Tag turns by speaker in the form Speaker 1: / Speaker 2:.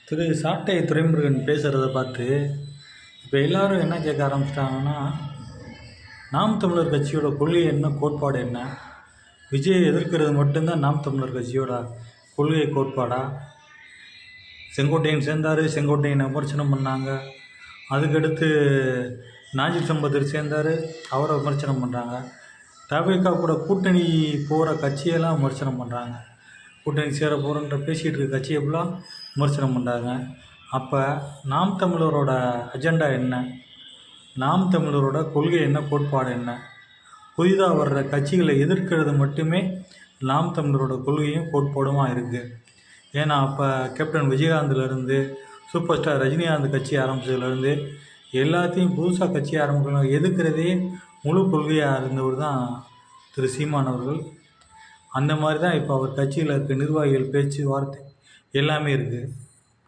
Speaker 1: திரு சாட்டை துரைமுருகன் பேசுகிறத பார்த்து இப்போ எல்லாரும் என்ன கேட்க ஆரம்பிச்சிட்டாங்கன்னா, நாம் தமிழர் கட்சியோட கொள்கை என்ன, கோட்பாடு என்ன? விஜயை எதிர்க்கிறது மட்டும்தான் நாம் தமிழர் கட்சியோட கொள்கை கோட்பாடா? செங்கோட்டையன் சேர்ந்தார், செங்கோட்டையனை விமர்சனம் பண்ணாங்க. அதுக்கடுத்து நாஜிப் சம்பந்தர் சேர்ந்தார், அவரை விமர்சனம் பண்ணுறாங்க. தவிக கூட கூட்டணி போகிற கட்சியெல்லாம் விமர்சனம் பண்ணுறாங்க. கூட்டணி சேர போகிறன்ற பேசிகிட்டு இருக்க கட்சியை ஃபுல்லாக விமர்சனம் பண்ணுறாங்க. அப்போ நாம் தமிழரோட அஜெண்டா என்ன? நாம் தமிழரோட கொள்கை என்ன, கோட்பாடு என்ன? புதிதாக வர்ற கட்சிகளை எதிர்க்கிறது மட்டுமே நாம் தமிழரோட கொள்கையும் கோட்பாடுமாக இருக்குது. ஏன்னா அப்போ கேப்டன் விஜயகாந்த்லேருந்து சூப்பர் ஸ்டார் ரஜினிகாந்த் கட்சி ஆரம்பித்ததுலேருந்து எல்லாத்தையும் புதுசாக கட்சி ஆரம்பிக்கணும் எதுக்கிறதே முழு கொள்கையாக இருந்தவர் தான் திரு சீமான் அவர்கள். அந்த மாதிரி தான் இப்போ அவர் கட்சியில் இருக்க நிர்வாகிகள் பேச்சு வார்த்தை எல்லாமே இருக்குது.